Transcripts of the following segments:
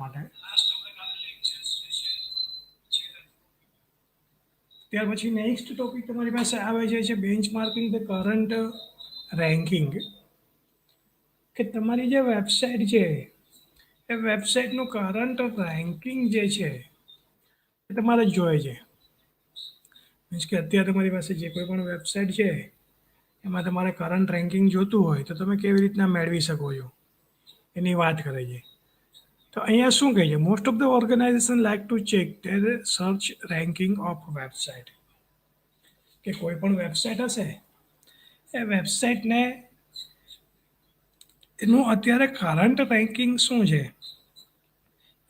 માટે ત્યાર પછી નેક્સ્ટ ટોપિક તમારી પાસે આવે છે બેન્ચમાર્કિંગ ધ કરંટ રેન્કિંગ, કે તમારી જે વેબસાઇટ છે એ વેબસાઇટનું કરંટ રેન્કિંગ જે છે એ તમારે જોઈએ છે. મીન્સ કે અત્યારે તમારી પાસે જે કોઈ પણ વેબસાઇટ છે એમાં તમારે કરંટ રેન્કિંગ જોતું હોય તો તમે કેવી રીતના મેળવી શકો છો એની વાત કરે છે. તો અહીંયા શું કહે છે, most of the organisation like to check their search ranking of website, કે કોઈ પણ વેબસાઇટ હશે એ વેબસાઇટને એનું અત્યારે કરંટ રેન્કિંગ શું છે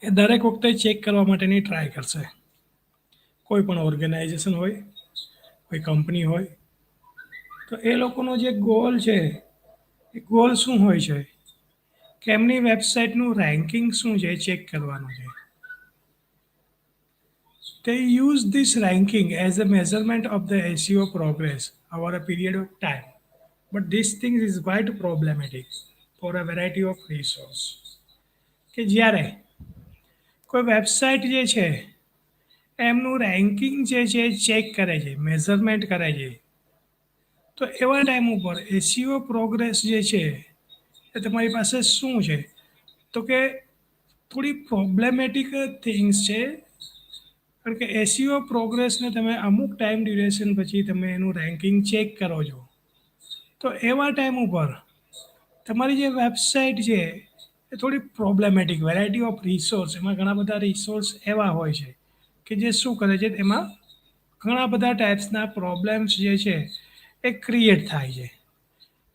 એ દરેક વખતે ચેક કરવા માટેની ટ્રાય કરશે. કોઈ પણ ઓર્ગેનાઇઝેશન હોય, કોઈ કંપની હોય, તો એ લોકોનો જે ગોલ છે એ ગોલ શું હોય છે કે એમની વેબસાઇટનું રેન્કિંગ શું છે એ ચેક કરવાનું છે. They use this ranking as a measurement of the SEO progress over a period of time. But this thing is quite problematic for a variety of reasons. કે જ્યારે કોઈ વેબસાઇટ જે છે એમનું રેન્કિંગ જે છે એ ચેક કરે છે, મેઝરમેન્ટ કરે છે, તો એવા ટાઈમ ઉપર એસીઓ પ્રોગ્રેસ જે છે એ તમારી પાસે શું છે તો કે થોડી પ્રોબ્લેમેટિક થિંગ્સ છે. કારણ કે એસીઓ પ્રોગ્રેસને તમે અમુક ટાઈમ ડ્યુરેશન પછી તમે એનું રેન્કિંગ ચેક કરો છો, તો એવા ટાઈમ ઉપર તમારી જે વેબસાઇટ છે એ થોડી પ્રોબ્લેમેટિક, વેરાયટી ઓફ રિસોર્સ, એમાં ઘણા બધા રિસોર્સ એવા હોય છે કે જે શું કરે છે એમાં ઘણા બધા ટાઈપ્સના પ્રોબ્લેમ્સ જે છે એ ક્રિએટ થાય છે.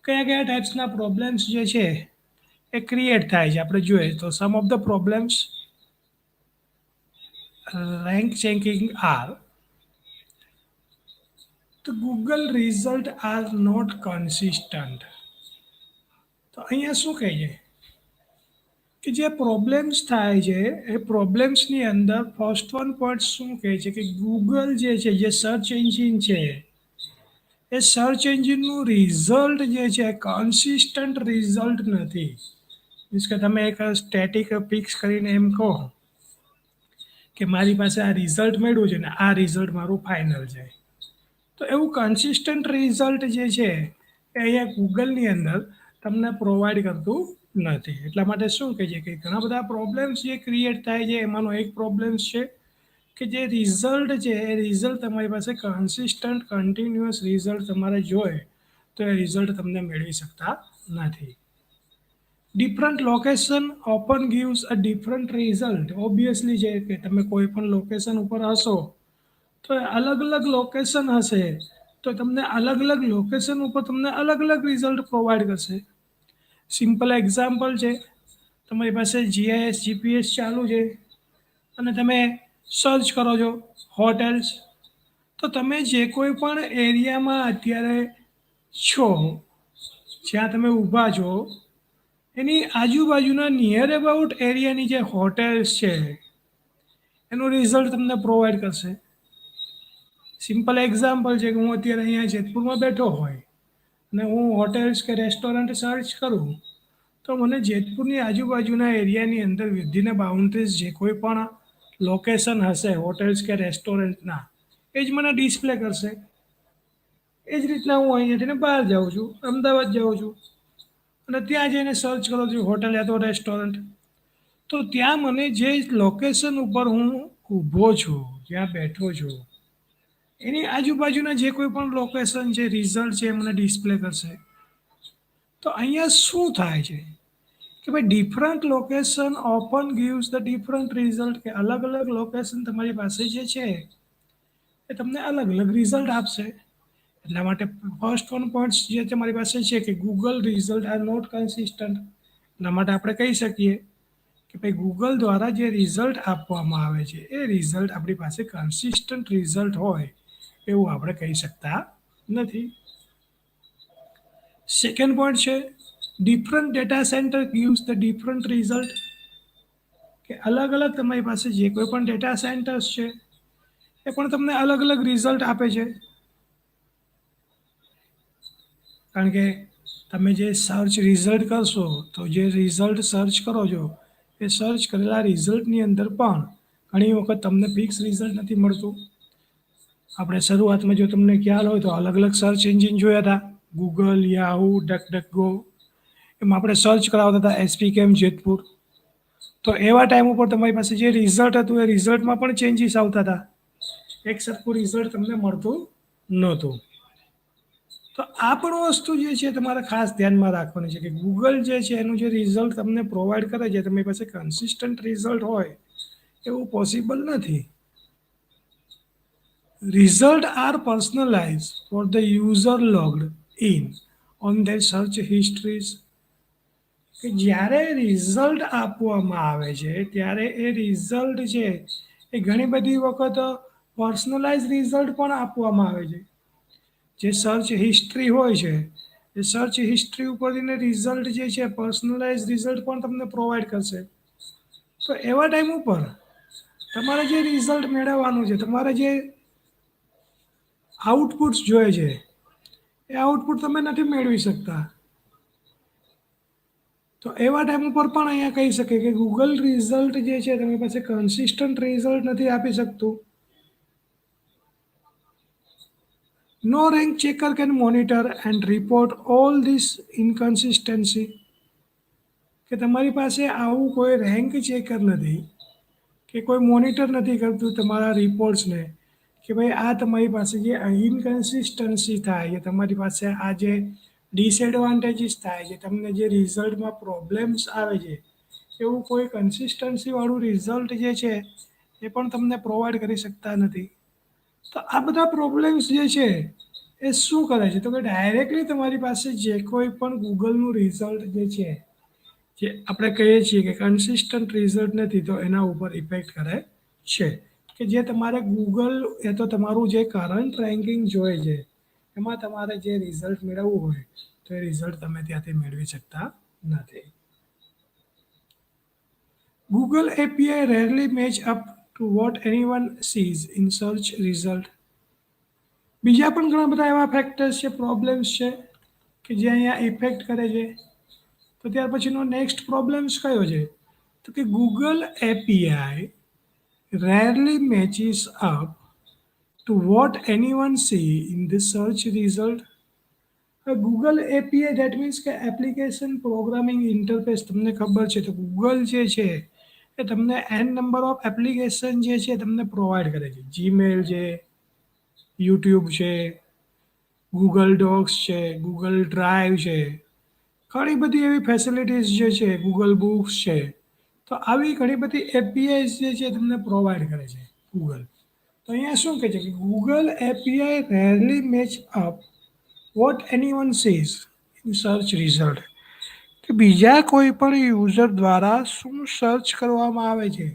કયા કયા ટાઈપ્સના પ્રોબ્લેમ્સ જે છે એ ક્રિએટ થાય છે આપણે જોઈએ તો some of the problems rank checking are the Google result are not consistent. તો અહીંયા શું કહે છે કે જે પ્રોબ્લેમ્સ થાય છે એ પ્રોબ્લેમ્સની અંદર ફર્સ્ટ વન પોઈન્ટ શું કહે છે કે ગૂગલ જે છે, જે સર્ચ એન્જિન છે, એ સર્ચ એન્જિનનું રિઝલ્ટ જે છે કન્સિસ્ટન્ટ રિઝલ્ટ નથી. મીન્સ કે તમે એક સ્ટેટિક ફિક્સ કરીને એમ કહો કે મારી પાસે આ રિઝલ્ટ મળ્યું છે ને આ રિઝલ્ટ મારું ફાઇનલ છે, તો એવું કન્સિસ્ટન્ટ રિઝલ્ટ જે છે એ અહીંયા ગૂગલની અંદર તમને પ્રોવાઈડ કરતું નથી. એટલા માટે શું કહે છે કે ઘણા બધા પ્રોબ્લેમ્સ જે ક્રિએટ થાય છે એમાંનો એક પ્રોબ્લેમ્સ છે કે જે રિઝલ્ટ છે એ રિઝલ્ટ તમારી પાસે કન્સિસ્ટન્ટ કન્ટિન્યુઅસ રિઝલ્ટ તમારે જોઈએ તો એ રિઝલ્ટ તમને મેળવી શકતા નથી. ડિફરન્ટ લોકેશન ઓપન ગીવ્સ અ ડિફરન્ટ રિઝલ્ટ. ઓબ્વિયસલી છે કે તમે કોઈ પણ લોકેશન ઉપર હશો તો અલગ અલગ લોકેશન હશે તો તમને અલગ અલગ લોકેશન ઉપર તમને અલગ અલગ રિઝલ્ટ પ્રોવાઈડ કરશે. સિમ્પલ એક્ઝામ્પલ છે, તમારી પાસે જીઆઈએસ જીપીએસ ચાલુ છે અને તમે સર્ચ કરો છો હોટેલ્સ, તો તમે જે કોઈ પણ એરિયામાં અત્યારે છો, જ્યાં તમે ઊભા છો એની આજુબાજુના નિયર અબાઉટ એરિયાની જે હોટેલ્સ છે એનું રિઝલ્ટ તમને પ્રોવાઈડ કરશે. સિમ્પલ એક્ઝામ્પલ છે કે હું અત્યારે અહીંયા જેતપુરમાં બેઠો હોય અને હું હોટેલ્સ કે રેસ્ટોરન્ટ સર્ચ કરું તો મને જેતપુરની આજુબાજુના એરિયાની અંદર વિધિન બાઉન્ડ્રીઝ જે કોઈ પણ લોકેશન હશે હોટેલ્સ કે રેસ્ટોરન્ટના એ જ મને ડિસ્પ્લે કરશે. એ જ રીતના હું અહીંયાથી બહાર જાઉં છું, અમદાવાદ જાઉં છું અને ત્યાં જઈને સર્ચ કરું છું હોટેલ યા તો રેસ્ટોરન્ટ, તો ત્યાં મને જે લોકેશન ઉપર હું ઊભો છું, જ્યાં બેઠો છું, એની આજુબાજુના જે કોઈ પણ લોકેશન છે રિઝલ્ટ છે એ મને ડિસ્પ્લે કરશે. તો અહીંયા શું થાય છે કે ભાઈ different location open gives the different result, કે અલગ અલગ લોકેશન તમારી પાસે જે છે એ તમને અલગ અલગ રિઝલ્ટ આપશે. એટલા માટે ફર્સ્ટ વન પોઈન્ટ્સ જે તમારી પાસે છે કે Google result are not consistent. એટલા માટે આપણે કહી શકીએ કે ભાઈ ગૂગલ દ્વારા જે રિઝલ્ટ આપવામાં આવે છે એ રિઝલ્ટ આપણી પાસે કન્સિસ્ટન્ટ રિઝલ્ટ હોય એવું આપણે કહી શકતા નથી. સેકન્ડ પોઈન્ટ છે different data centre gives the different result, કે અલગ અલગ તમારી પાસે જે કોઈ પણ ડેટા સેન્ટર્સ છે એ પણ તમને અલગ અલગ રિઝલ્ટ આપે છે. કારણ કે તમે જે સર્ચ રિઝલ્ટ કરશો તો જે રિઝલ્ટ સર્ચ કરો છો એ કે સર્ચ કરેલા રિઝલ્ટની અંદર પણ ઘણી વખત તમને ફિક્સ રિઝલ્ટ નથી મળતું. આપણે શરૂઆતમાં જો તમને ખ્યાલ હોય તો અલગ અલગ સર્ચ એન્જિન જોયા હતા, ગૂગલ, યાહુ, ડકડકગો. એમાં આપણે સર્ચ કરાવતા હતા એસપી કેમ જેતપુર. તો એવા ટાઈમ ઉપર તમારી પાસે જે રિઝલ્ટ હતું એ રિઝલ્ટમાં પણ ચેન્જીસ આવતા હતા, એક સરખું રિઝલ્ટ તમને મળતું નહોતું. તો આ પણ વસ્તુ જે છે તમારે ખાસ ધ્યાનમાં રાખવાની છે કે ગૂગલ જે છે એનું જે રિઝલ્ટ તમને પ્રોવાઈડ કરે છે તમારી પાસે કન્સિસ્ટન્ટ રિઝલ્ટ હોય એવું પોસિબલ નથી. Results are personalise for the user logged in on their search histories. કે જ્યારે રિઝલ્ટ આપવામાં આવે છે ત્યારે એ રિઝલ્ટ છે એ ઘણી બધી વખત પર્સનલાઇઝ રિઝલ્ટ પણ આપવામાં આવે છે. જે સર્ચ હિસ્ટ્રી હોય છે એ સર્ચ હિસ્ટ્રી ઉપરથી રિઝલ્ટ જે છે પર્સનલાઇઝ રિઝલ્ટ પણ તમને પ્રોવાઈડ કરશે. તો એવા ટાઈમ ઉપર તમારે જે રિઝલ્ટ મેળવવાનું છે, તમારે જે આઉટપુટ્સ જોઈએ છે એ આઉટપુટ તમે નથી મેળવી શકતા. તો એવા ટાઈમ ઉપર પણ અહીંયા કહી શકે કે ગૂગલ રિઝલ્ટ જે છે તમારી પાસે કન્સિસ્ટન્ટ રિઝલ્ટ નથી આપી શકતું. No rank checker can monitor and report all this inconsistency. કે તમારી પાસે આવું કોઈ રેન્ક ચેકર નથી કે કોઈ મોનિટર નથી કરતું તમારા રિપોર્ટ્સને કે ભાઈ આ તમારી પાસે જે ઇનકન્સિસ્ટન્સી થાય છે, તમારી પાસે આ જે ડિસએડવાન્ટેજીસ થાય છે, તમને જે રિઝલ્ટમાં પ્રોબ્લેમ્સ આવે છે, એવું કોઈ કન્સિસ્ટન્સીવાળું રિઝલ્ટ જે છે એ પણ તમને પ્રોવાઈડ કરી શકતા નથી. તો આ બધા પ્રોબ્લેમ્સ જે છે એ શું કરે છે તો કે ડાયરેક્ટલી તમારી પાસે જે કોઈ પણ ગૂગલનું રિઝલ્ટ જે છે જે આપણે કહીએ છીએ કે કન્સિસ્ટન્ટ રિઝલ્ટ નથી તો એના ઉપર ઇફેક્ટ કરે છે. કે જે તમારે ગૂગલ એ તો તમારું જે કરંટ રેન્કિંગ જોઈએ છે એમાં તમારે જે રિઝલ્ટ મેળવવું હોય તો એ રિઝલ્ટ તમે ત્યાંથી મેળવી શકતા નથી. Google API rarely match up to what anyone sees in search result. બીજા પણ ઘણા બધા એવા ફેક્ટર્સ છે, પ્રોબ્લેમ્સ છે કે જે અહીંયા ઇફેક્ટ કરે છે. તો ત્યાર પછીનો નેક્સ્ટ પ્રોબ્લેમ્સ કયો છે તો કે Google API rarely matches up to what anyone see in the search result. Google API that means કે એપ્લિકેશન પ્રોગ્રામિંગ ઇન્ટરફેસ. તમને ખબર છે તો ગૂગલ જે છે એ તમને એન નંબર ઓફ એપ્લિકેશન જે છે તમને પ્રોવાઈડ કરે છે. જીમેલ છે, યુટ્યુબ છે, ગૂગલ ડોક્સ છે, ગૂગલ ડ્રાઈવ છે, ઘણી બધી એવી ફેસિલિટીઝ જે છે, ગૂગલ બુક્સ છે. તો આવી ઘણી બધી એપીઆઈસ જે છે તમને પ્રોવાઈડ કરે છે ગૂગલ. તો અહીંયા શું કહે છે કે Google API rarely match up what anyone sees in search result. કે બીજા કોઈ પણ યુઝર દ્વારા શું સર્ચ કરવામાં આવે છે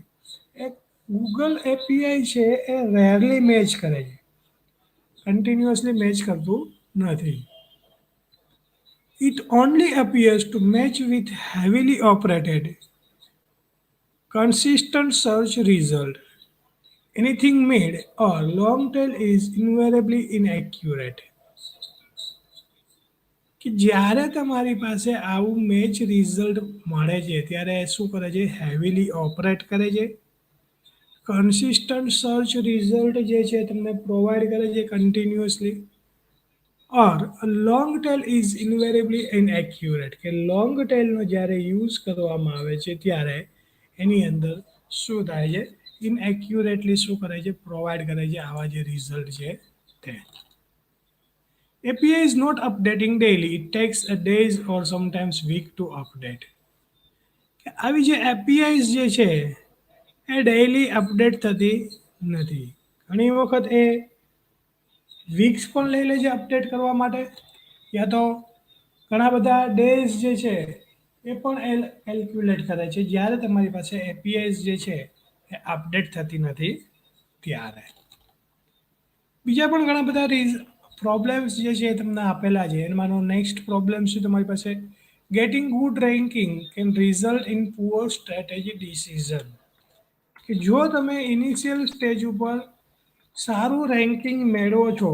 એ ગૂગલ એપીઆઈ છે એ રેરલી મેચ કરે છે, કન્ટિન્યુઅસલી મેચ કરતું નથી. It only appears to match with heavily operated, consistent search result. Anything mid or long tail is invariably inaccurate. કે જ્યારે તમારી પાસે આવું મેચ રિઝલ્ટ મળે છે ત્યારે શું કરે છે, હેવીલી ઓપરેટ કરે છે, કન્સિસ્ટન્ટ સર્ચ રિઝલ્ટ જે છે તમને પ્રોવાઈડ કરે છે continuously, or long tail is invariably inaccurate. કે લોંગ ટેલનો જ્યારે યુઝ કરવામાં આવે છે ત્યારે એની અંદર શું થાય છે, ઇનએક્યુરેટલી શું કરે છે, પ્રોવાઈડ કરે છે આવા જે રિઝલ્ટ છે તે. API is not updating daily. It takes a days or sometimes week to update. કે આવી જે એપીઆઈસ જે છે એ ડેઈલી અપડેટ થતી નથી. ઘણી વખત એ વીક્સ પણ લઈ લે છે અપડેટ કરવા માટે, યા તો ઘણા બધા ડેઝ જે છે એ પણ કેલ્ક્યુલેટ કરે છે જ્યારે તમારી પાસે એપીઆઈસ જે છે એ અપડેટ થતી નથી ત્યારે. બીજા પણ ઘણા બધા પ્રોબ્લેમ્સ જે છે એ તમને આપેલા છે. એમાંનો નેક્સ્ટ પ્રોબ્લેમ છે તમારી પાસે getting good ranking can result in poor strategy decision. કે જો તમે ઇનિશિયલ સ્ટેજ ઉપર સારું રેન્કિંગ મેળવો છો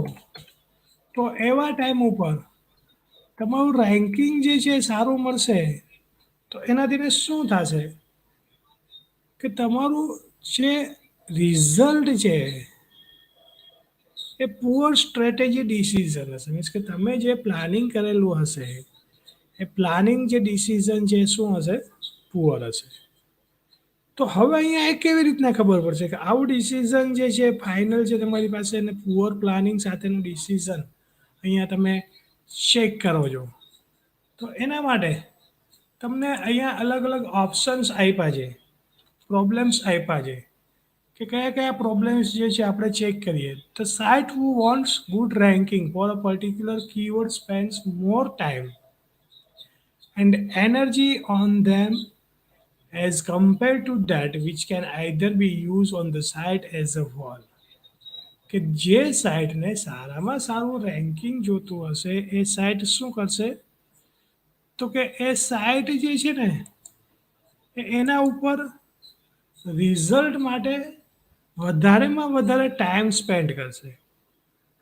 તો એવા ટાઈમ ઉપર તમારું રેન્કિંગ જે છે સારું મળશે તો એનાથી શું થશે કે તમારું જે રિઝલ્ટ છે એ પુઅર સ્ટ્રેટેજી ડિસિઝન હશે. મીન્સ કે તમે જે પ્લાનિંગ કરેલું હશે એ પ્લાનિંગ જે ડિસિઝન છે એ શું હશે? પુઅર હશે. તો હવે અહીંયા એ કેવી રીતના ખબર પડશે કે આવું ડિસિઝન જે છે ફાઇનલ છે તમારી પાસે અને પુઅર પ્લાનિંગ સાથેનું ડિસિઝન અહીંયા તમે ચેક કરો છો. તો એના માટે તમને અહીંયા અલગ અલગ ઓપ્શન્સ આપ્યા છે, પ્રોબ્લેમ્સ આપ્યા છે કે કયા કયા પ્રોબ્લેમ્સ જે છે આપણે ચેક કરીએ. તો site who wants good ranking for a particular keyword spends more time and energy on them as compared to that which can either be used on the site as a whole. કે જે સાઇટને સારામાં સારું ranking જોતું હશે એ site શું કરશે? તો કે એ સાઇટ જે છે ને એના ઉપર રિઝલ્ટ માટે વધારેમાં વધારે ટાઈમ સ્પેન્ડ કરશે.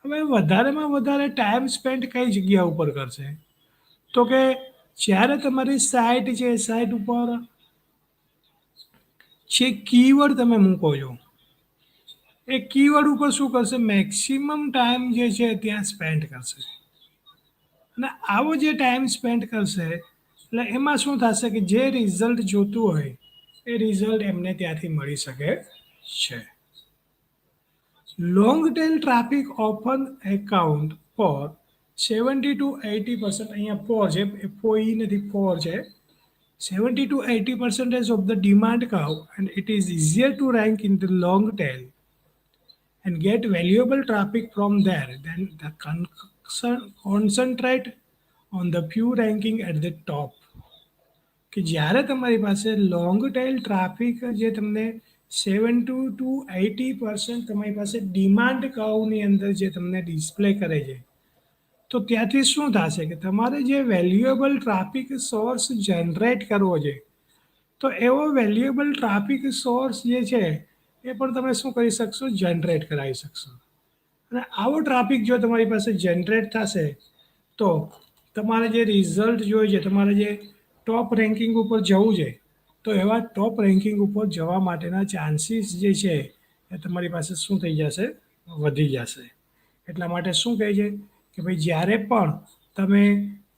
હવે વધારેમાં વધારે ટાઈમ સ્પેન્ડ કઈ જગ્યા ઉપર કરશે? તો કે જ્યારે તમારી સાઇટ છે એ સાઇટ ઉપર જે કીવર્ડ તમે મૂકો છો એ કીવર્ડ ઉપર શું કરશે? મેક્સિમમ ટાઈમ જે છે ત્યાં સ્પેન્ડ કરશે. અને આવો જે ટાઈમ સ્પેન્ડ કરશે એટલે એમાં શું થશે કે જે રિઝલ્ટ જોતું હોય એ રિઝલ્ટ એમને ત્યાંથી મળી શકે છે. Long tail traffic often account for 70 to 80%, અહીંયા ફોર છે, ફોઈ નથી ફોર છે, 70 to 80% of the demand curve, and it is easier to rank in the long tail and get valuable traffic from there than the concentrate on the few ranking at the top. કે જ્યારે તમારી પાસે long tail traffic જે તમને 70 to 80% તમારી પાસે demand કર્વની અંદર જે તમને ડિસ્પ્લે કરે છે, તો ત્યાંથી શું થશે કે તમારે જે વેલ્યુએબલ ટ્રાફિક સોર્સ જનરેટ કરવો છે તો એવો વેલ્યુએબલ ટ્રાફિક સોર્સ જે છે એ પણ તમે શું કરી શકશો? જનરેટ કરાવી શકશો. અને આવો ટ્રાફિક જો તમારી પાસે જનરેટ થશે તો તમારે જે રિઝલ્ટ જોઈએ છે, તમારે જે ટોપ રેન્કિંગ ઉપર જવું છે તો એવા ટોપ રેન્કિંગ ઉપર જવા માટેના ચાન્સીસ જે છે એ તમારી પાસે શું થઈ જશે? વધી જશે. એટલા માટે શું કહે છે કે ભાઈ જ્યારે પણ તમે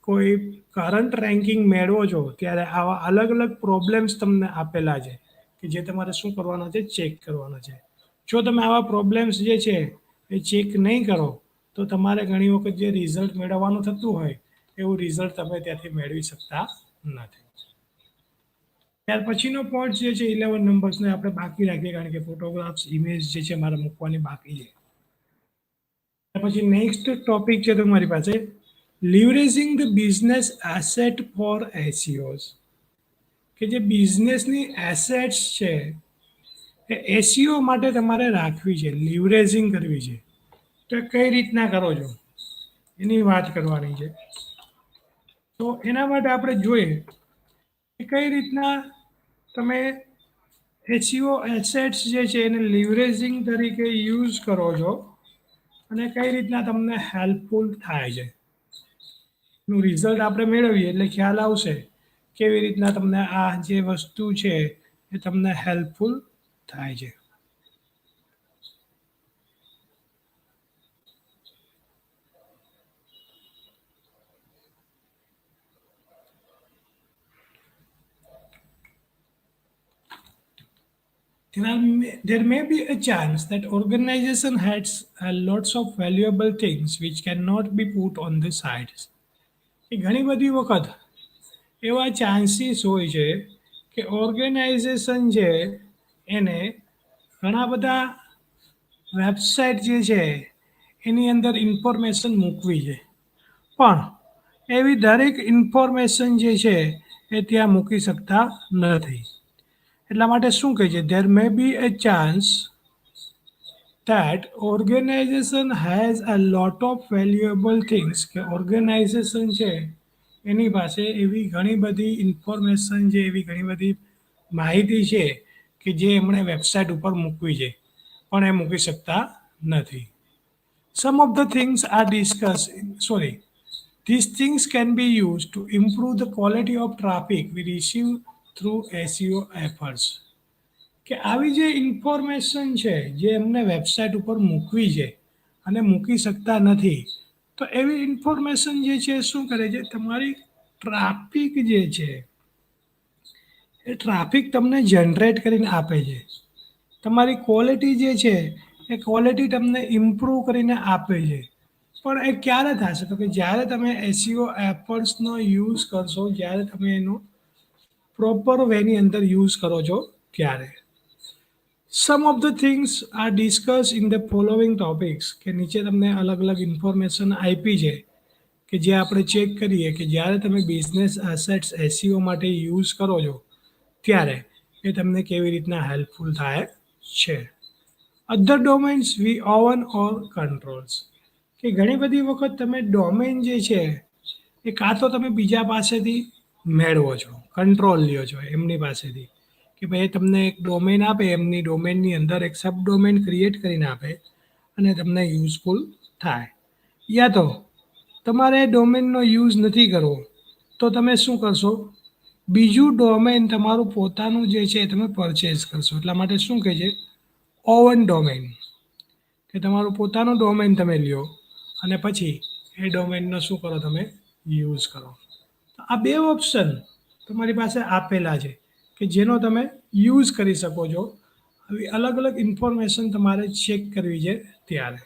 કોઈ કરંટ રેન્કિંગ મેળવો છો ત્યારે આવા અલગ અલગ પ્રોબ્લેમ્સ તમને આપેલા છે કે જે તમારે શું કરવાના છે? ચેક કરવાના છે. જો તમે આવા પ્રોબ્લેમ્સ જે છે એ ચેક નહીં કરો તો તમારે ઘણી વખત જે રિઝલ્ટ મેળવવાનું થતું હોય એવું રિઝલ્ટ તમે ત્યાંથી મેળવી શકતા નથી. ત્યાર પછીનો પોઈન્ટ જે છે 11 નંબર્સને આપણે બાકી રાખીએ કારણ કે ફોટોગ્રાફ્સ ઇમેજ જે છે મારે મૂકવાની બાકી છે. પછી નેક્સ્ટ ટોપિક છે તમારી પાસે લિવરેજિંગ ધ બિઝનેસ એસેટ ફોર એસીઓઝ. કે જે બિઝનેસની એસેટ્સ છે એ એસીઓ માટે તમારે રાખવી છે, લિવરેજિંગ કરવી છે. તો કઈ રીતના કરો છો એની વાત કરવાની છે. તો એના માટે આપણે જોઈએ કે કઈ રીતના તમે એસીઓ એસેટ્સ જે છે એને લિવરેજિંગ તરીકે યુઝ કરો છો અને કઈ રીતના તમને હેલ્પફુલ થાય છે. નું રિઝલ્ટ આપણે મેળવીએ એટલે ખ્યાલ આવશે કેવી રીતના તમને આ જે વસ્તુ છે એ તમને હેલ્પફુલ થાય છે. There may be a chance that organization has lots of valuable things which cannot be put on the sides. એ ઘણી બધી વખત એવા ચાન્સીસ હોય છે કે ઓર્ગેનાઇઝેશન છે એને ઘણા બધા વેબસાઇટ જે છે એની અંદર ઇન્ફોર્મેશન મૂકવી છે પણ એવી દરેક ઇન્ફોર્મેશન જે છે એ ત્યાં મૂકી શકતા નથી. એટલા માટે શું કહે છે there may be a chance that organization has a lot of valuable things કે ઓર્ગેનાઇઝેશન છે એની પાસે એવી ઘણી બધી ઇન્ફોર્મેશન છે, એવી ઘણી બધી માહિતી છે કે જે એમણે વેબસાઇટ ઉપર મૂકવી છે પણ એ મૂકી શકતા નથી. Some of the things are discuss sorry these things can be used to improve the quality of traffic we receive through SEO efforts. કે આવી જે ઇન્ફોર્મેશન છે જે એમને વેબસાઇટ ઉપર મૂકવી છે અને મૂકી શકતા નથી, તો એવી ઇન્ફોર્મેશન જે છે શું કરે છે, તમારી ટ્રાફિક જે છે એ ટ્રાફિક તમને જનરેટ કરીને આપે છે. તમારી ક્વોલિટી જે છે એ ક્વોલિટી તમને ઇમ્પ્રૂવ કરીને આપે છે. પણ એ ક્યારે થશે, તો કે જ્યારે તમે એસઈઓ એફર્ટ્સનો યુઝ કરશો, જ્યારે તમે એનો પ્રોપર વેની અંદર યુઝ કરો છો ત્યારે. Some of the things are discuss in the following topics, કે નીચે તમને અલગ અલગ ઇન્ફોર્મેશન આપી છે કે જે આપણે ચેક કરીએ કે જ્યારે તમે બિઝનેસ એસેટ્સ એસઈઓ માટે યુઝ કરો છો ત્યારે એ તમને કેવી રીતના હેલ્પફુલ થાય છે. અધર ડોમેન્સ વી ઓવન ઓર કંટ્રોલ્સ, કે ઘણી બધી વખત તમે ડોમેન જે છે એ કાં તો તમે બીજા પાસેથી મેળવો છો, કંટ્રોલ લ્યો છો એમની પાસેથી, કે ભાઈ તમને એક ડોમેન આપે, એમની ડોમેનની અંદર એક સબ ડોમેન ક્રિએટ કરીને આપે અને તમને યુઝફુલ થાય. યા તો તમારે ડોમેનનો યુઝ નથી કરવો, તો તમે શું કરશો, બીજું ડોમેન તમારું પોતાનું જે છે એ તમે પરચેઝ કરશો. એટલા માટે શું કહે છે, ઓવન ડોમેન, કે તમારું પોતાનું ડોમેન તમે લ્યો અને પછી એ ડોમેનનો શું કરો, તમે યુઝ કરો. આ બે ઓપ્શન તમારી પાસે આપેલા છે કે જેનો તમે યુઝ કરી શકો છો. આવી અલગ અલગ ઇન્ફોર્મેશન તમારે ચેક કરવી છે ત્યારે.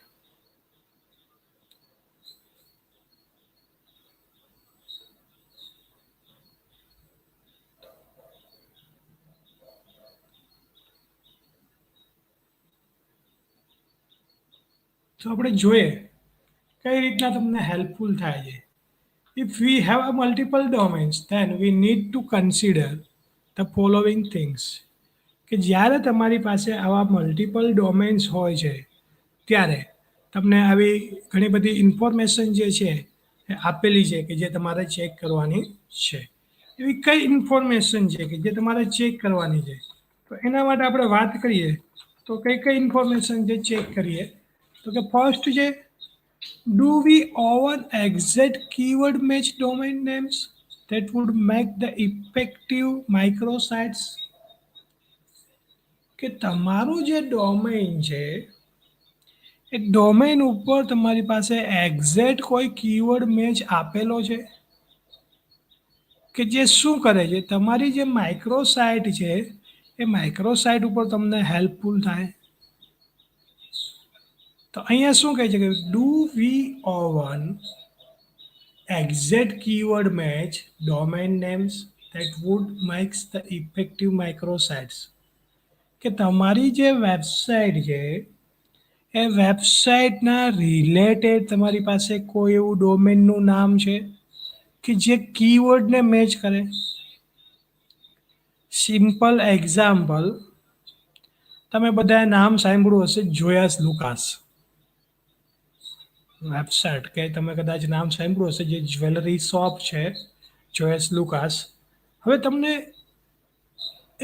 તો આપણે જોઈએ કઈ રીતના તમને હેલ્પફુલ થાય છે. If we have a multiple domains, then we need to consider the following things. કે જ્યારે તમારી પાસે આવા મલ્ટિપલ ડોમેન્સ હોય છે ત્યારે તમને આવી ઘણી બધી ઇન્ફોર્મેશન જે છે એ આપેલી છે કે જે તમારે ચેક કરવાની છે. એવી કઈ ઇન્ફોર્મેશન છે કે જે તમારે ચેક કરવાની છે, તો એના માટે આપણે વાત કરીએ તો કઈ કઈ ઇન્ફોર્મેશન જે ચેક કરીએ, તો કે ફર્સ્ટ છે, do we own exact keyword match domain names that would make the effective microsites, કે તમારું જે ડોમેન છે એ ડોમેન ઉપર તમારી પાસે એક્ઝેક્ટ કોઈ કીવર્ડ મેચ આપેલો છે કે જે શું કરે છે, તમારી જે માઇક્રોસાઇટ છે એ માઇક્રોસાઇટ ઉપર તમને હેલ્પફુલ થાય. તો અહીંયા શું કહે છે કે do we oven exact keyword match domain names that would makes the effective microsites, કે તમારી જે વેબસાઇટ છે એ વેબસાઇટના રિલેટેડ તમારી પાસે કોઈ એવું ડોમેનનું નામ છે કે જે કીવર્ડને મેચ કરે. સિમ્પલ એક્ઝામ્પલ, તમે બધાએ નામ સાંભળ્યું હશે જોયાસ લુકાસ વેબસાઇટ, કે તમે કદાચ નામ સાંભળ્યું હશે, જે જ્વેલરી શોપ છે જોયસ લુકાસ. હવે તમને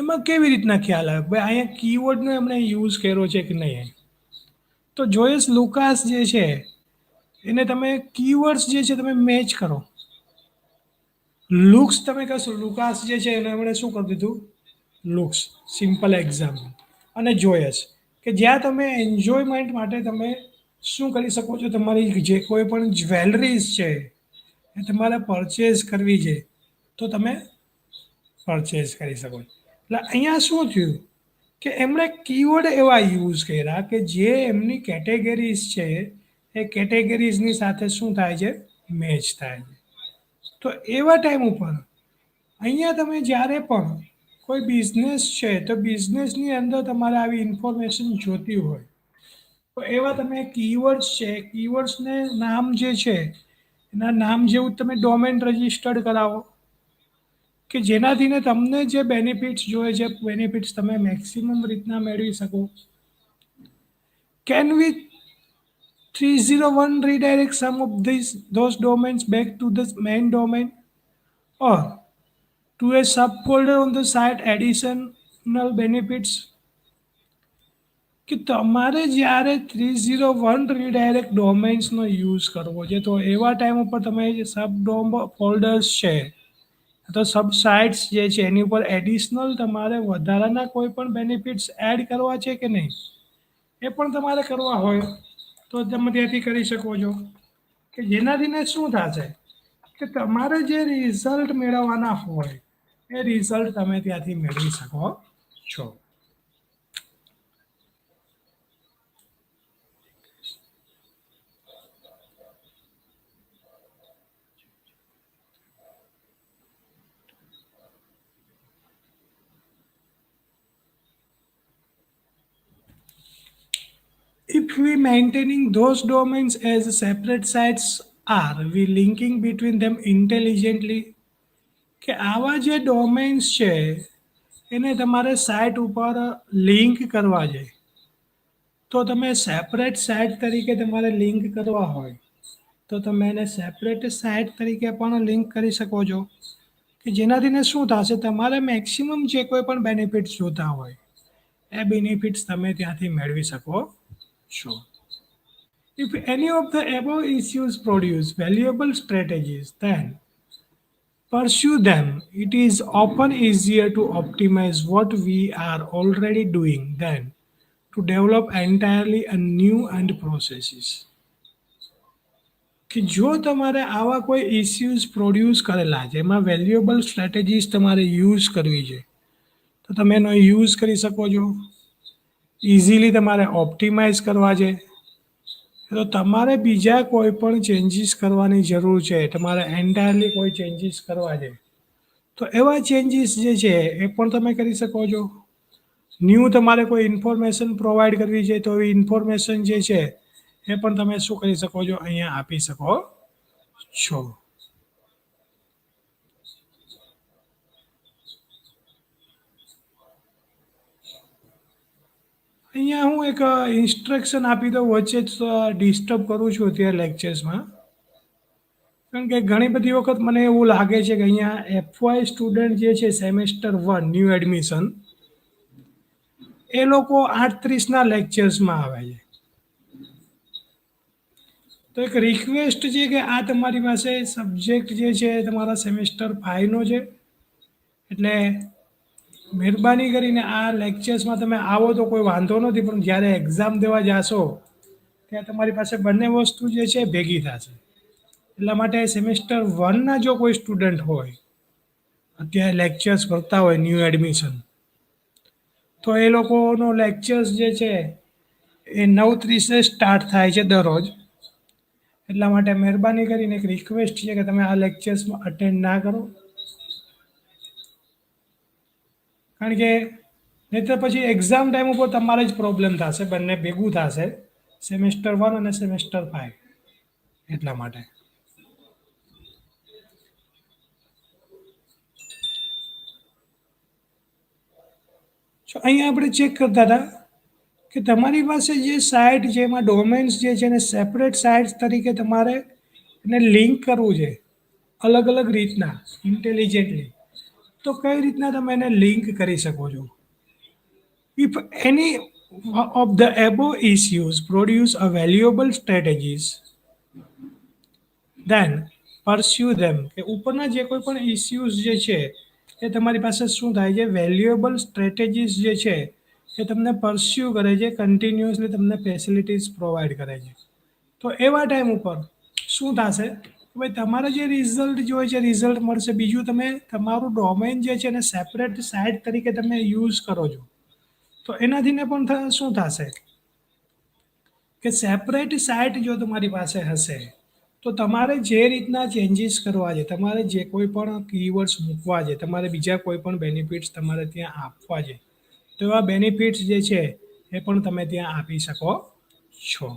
એમાં કેવી રીતના ખ્યાલ આવે ભાઈ અહીંયા કીવર્ડનો એમણે યુઝ કર્યો છે કે નહીં, તો જોયસ લુકાસ જે છે એને તમે કીવર્ડ્સ જે છે તમે મેચ કરો. લુક્સ તમે કહેશો, લુકાસ જે છે એને એમણે શું કરી દીધું, લુક્સ, સિમ્પલ એક્ઝામ્પલ. અને જોયસ, કે જ્યાં તમે એન્જોયમેન્ટ માટે તમે શું કરી શકો છો, તમારી જે કોઈ પણ જ્વેલરીઝ છે એ તમારે પરચેઝ કરવી છે તો તમે પરચેઝ કરી શકો છો. એટલે અહીંયા શું થયું કે એમણે કીવર્ડ એવા યુઝ કર્યા કે જે એમની કેટેગરીઝ છે એ કેટેગરીઝની સાથે શું થાય છે, મેચ થાય છે. તો એવા ટાઈમ ઉપર અહીંયા તમે જ્યારે પણ કોઈ બિઝનેસ છે તો બિઝનેસની અંદર તમારે આવી ઇન્ફોર્મેશન જોતી હોય તો એવા તમે કીવર્ડ્સ છે, કીવર્ડ્સને નામ જે છે એના નામ જેવું તમે ડોમેન રજિસ્ટર્ડ કરાવો કે જેનાથી ને તમને જે બેનિફિટ્સ જોઈએ છે બેનિફિટ્સ તમે મેક્સિમમ રીતના મેળવી શકો. Can we 301 redirect some of those domains back to the main domain or to a subfolder on the site additional benefits, કે તમારે જ્યારે 301 રીડાયરેક્ટ ડોમેન્સનો યુઝ કરવો છે તો એવા ટાઈમ ઉપર તમે જે સબ ડોમ ફોલ્ડર્સ છે તો સબ સાઇટ્સ જે છે એની ઉપર એડિશનલ તમારે વધારાના કોઈ પણ બેનિફિટ્સ એડ કરવા છે કે નહીં, એ પણ તમારે કરવા હોય તો તમે ત્યાંથી કરી શકો છો. કે જેનાથી ને શું થશે કે તમારે જે રિઝલ્ટ મેળવવાના હોય એ રિઝલ્ટ તમે ત્યાંથી મેળવી શકો છો. If we maintaining those domains as separate sites, are we linking between them intelligently? કે આવા જે ડોમેન્સ છે એને તમારે સાઇટ ઉપર લિંક કરવા છે. તો તમે સેપરેટ સાઇટ તરીકે તમારે લિંક કરવા હોય તો તમે એને સેપરેટ સાઇટ તરીકે પણ લિંક કરી શકો છો. કે જેનાથી ને શું થશે, તમારે મેક્સિમમ જે કોઈ પણ બેનિફિટ્સ જોતા હોય એ બેનિફિટ્સ તમે ત્યાંથી મેળવી શકો છો. If any of the above issues produce valuable strategies, then pursue them. It is often easier to optimize what we are already doing than to develop entirely a new and processes. કે જો તમારે આવા કોઈ issues produce કરેલા જેમાં valuable strategies તમારે use કરવી છે તો તમે એનો યુઝ કરી શકો છો. ઇઝીલી તમારે ઓપ્ટિમાઇઝ કરવા છે તો તમારે બીજા કોઈ પણ ચેન્જીસ કરવાની જરૂર છે, તમારે એન્ટાયરલી કોઈ ચેન્જીસ કરવા છે તો એવા ચેન્જીસ જે છે એ પણ તમે કરી શકો છો. ન્યૂ તમારે કોઈ ઇન્ફોર્મેશન પ્રોવાઈડ કરવી છે તો એ ઇન્ફોર્મેશન જે છે એ પણ તમે શું કરી શકો છો, અહીંયા આપી શકો છો. અહીંયા હું એક ઇન્સ્ટ્રક્શન આપી દઉં, વચ્ચે જ ડિસ્ટર્બ કરું છું અત્યારે લેક્ચર્સમાં, કારણ કે ઘણી બધી વખત મને એવું લાગે છે કે અહીંયા એફવાય સ્ટુડન્ટ જે છે સેમેસ્ટર 1 ન્યૂ એડમિશન એ લોકો 8:30ના લેક્ચર્સમાં આવે છે. તો એક રિક્વેસ્ટ છે કે આ તમારી પાસે સબ્જેક્ટ જે છે તમારા સેમેસ્ટર 5નો છે, એટલે મહેરબાની કરીને આ લેક્ચર્સમાં તમે આવો તો કોઈ વાંધો નથી, પણ જ્યારે એક્ઝામ દેવા જાશો ત્યાં તમારી પાસે બંને વસ્તુ જે છે ભેગી થશે. એટલા માટે સેમેસ્ટર 1ના જો કોઈ સ્ટુડન્ટ હોય અત્યારે લેક્ચર્સ ભરતા હોય ન્યૂ એડમિશન, તો એ લોકોનો લેક્ચર્સ જે છે એ 9:30 સ્ટાર્ટ થાય છે દરરોજ. એટલા માટે મહેરબાની કરીને એક રિક્વેસ્ટ છે કે તમે આ લેક્ચર્સમાં અટેન્ડ ના કરો, કારણ કે નહીં તો પછી એક્ઝામ ટાઈમ ઉપર તમારે જ પ્રોબ્લેમ થશે, બંને ભેગું થશે, સેમેસ્ટર 1 અને સેમેસ્ટર 5. એટલા માટે અહીંયા આપણે ચેક કરતા હતા કે તમારી પાસે જે સાઇટ છે એમાં ડોમેન્સ જે છે એને સેપરેટ સાઇટ્સ તરીકે તમારે એને લિંક કરવું છે અલગ અલગ રીતના ઇન્ટેલિજન્ટલી. તો કઈ રીતના તમે એને લિંક કરી શકો છો. If any of the above issues produce a valuable strategies, then pursue them. કે ઉપરના જે કોઈ પણ ઇસ્યુઝ જે છે એ તમારી પાસે શું થાય છે, વેલ્યુએબલ સ્ટ્રેટેજીસ જે છે એ તમને પરસ્યુ કરે છે, કન્ટિન્યુઅસલી તમને ફેસિલિટીઝ પ્રોવાઈડ કરે છે. તો એવા ટાઈમ ઉપર શું થશે કે ભાઈ તમારે જે રિઝલ્ટ જોઈએ છે રિઝલ્ટ મળશે. બીજું તમે તમારું ડોમેન જે છે એને સેપરેટ સાઇટ તરીકે તમે યુઝ કરો છો તો એનાથીને પણ શું થશે કે સેપરેટ સાઇટ જો તમારી પાસે હશે તો તમારે જે રીતના ચેન્જીસ કરવા છે, તમારે જે કોઈ પણ કીવર્ડ્સ મૂકવા છે, તમારે બીજા કોઈ પણ બેનિફિટ્સ તમારે ત્યાં આપવા છે, તો એવા બેનિફિટ્સ જે છે એ પણ તમે ત્યાં આપી શકો છો.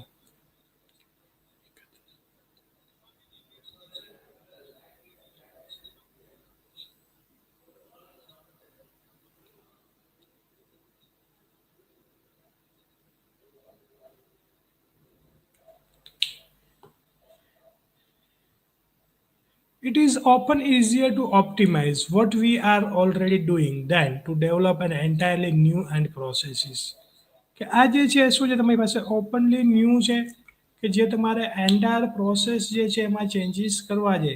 It is often easier to optimize what we are already doing than to develop an entirely new and processes. કે આ જે છે શું છે તમારી પાસે ઓપનલી ન્યૂ છે કે જે તમારે એન્ટાયર પ્રોસેસ જે છે એમાં ચેન્જીસ કરવા છે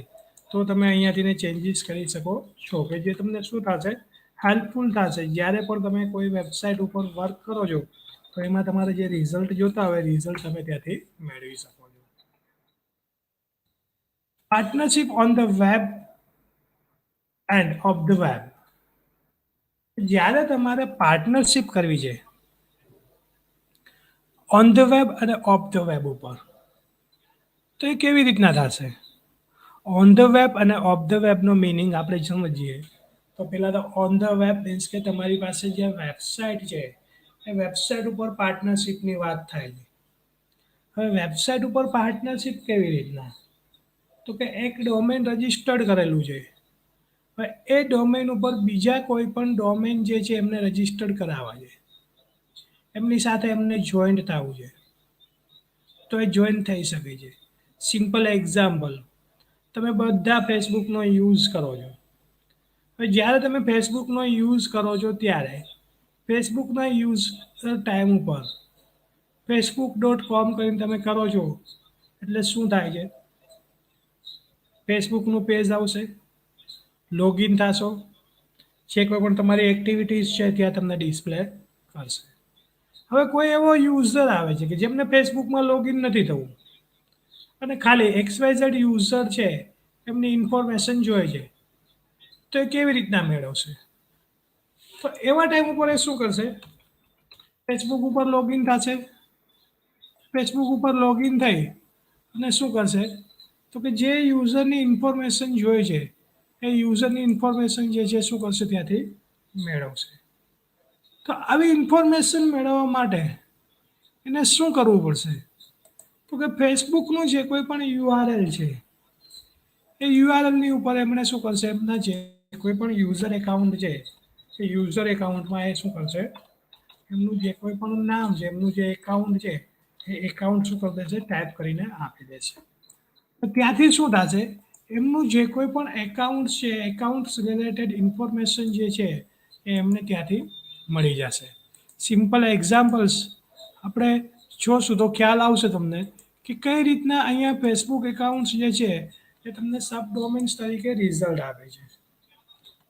તો તમે અહીંયાથી ચેન્જીસ કરી શકો છો કે જે તમને શું થશે હેલ્પફુલ થશે જ્યારે પણ તમે કોઈ વેબસાઇટ ઉપર વર્ક કરો છો તો એમાં તમારે જે રિઝલ્ટ જોતા હોય રિઝલ્ટ તમે ત્યાંથી મેળવી શકો છો. Partnership on the web end of the web. જ્યારે તમારે પાર્ટનરશિપ કરવી છે ઓન ધ વેબ અને ઓફ ધ વેબ ઉપર, તો એ કેવી રીતના થશે? ઓન ધ વેબ અને ઓફ ધ વેબનો મિનિંગ આપણે સમજીએ તો પહેલાં તો ઓન ધ વેબ મીન્સ કે તમારી પાસે જે વેબસાઇટ છે એ વેબસાઇટ ઉપર પાર્ટનરશિપની વાત થાય છે. હવે વેબસાઇટ ઉપર પાર્ટનરશિપ કેવી રીતના? તો કે એક ડોમેન રજિસ્ટર્ડ કરેલું છે. હવે એ ડોમેન ઉપર બીજા કોઈ પણ ડોમેન જે છે એમને રજિસ્ટર્ડ કરાવવા છે. એમની સાથે એમને જોઈન્ટ થવું છે. તો એ જોઈન્ટ થઈ શકે છે. સિમ્પલ એક્ઝામ્પલ, તમે બધા ફેસબુકનો યુઝ કરો છો. હવે જ્યારે તમે ફેસબુકનો યુઝ કરો છો ત્યારે ફેસબુકના યુઝ ટાઈમ ઉપર facebook.com કરીને તમે કરો છો એટલે શું થાય છે? ફેસબુકનું પેજ આવશે, લોગિન થશો, જે કોઈ પણ તમારી એક્ટિવિટીઝ છે ત્યાં તમને ડિસ્પ્લે કરશે. હવે કોઈ એવો યુઝર આવે છે કે જેમને ફેસબુકમાં લોગિન નથી થવું અને ખાલી XYZ યુઝર છે એમની ઇન્ફોર્મેશન જોઈએ છે, તો એ કેવી રીતના મેળવશે? તો એવા ટાઈમ ઉપર એ શું કરશે? ફેસબુક ઉપર લોગિન થશે. ફેસબુક ઉપર લોગિન થઈ અને શું કરશે? તો કે જે યુઝરની ઇન્ફોર્મેશન જોઈએ છે એ યુઝરની ઇન્ફોર્મેશન જે છે શું કરશે? ત્યાંથી મેળવશે. તો આવી ઇન્ફોર્મેશન મેળવવા માટે એને શું કરવું પડશે? તો કે ફેસબુકનું જે કોઈ પણ URL છે એ યુઆરએલની ઉપર એમણે શું કરશે? એમના જે કોઈ પણ યુઝર એકાઉન્ટ છે એ યુઝર એકાઉન્ટમાં એ શું કરશે? એમનું જે કોઈ પણ નામ છે, એમનું જે એકાઉન્ટ છે એ એકાઉન્ટ શું કરી દેશે? ટાઈપ કરીને આપી દેશે. તો ત્યાંથી શું થશે? એમનું જે કોઈ પણ એકાઉન્ટ છે, એકાઉન્ટ્સ રિલેટેડ ઇન્ફોર્મેશન જે છે એ એમને ત્યાંથી મળી જશે. સિમ્પલ એક્ઝામ્પલ્સ આપણે જોશું તો ખ્યાલ આવશે તમને કે કઈ રીતના અહીંયા ફેસબુક એકાઉન્ટ્સ જે છે એ તમને સબ ડોમેન્સ તરીકે રિઝલ્ટ આપે છે.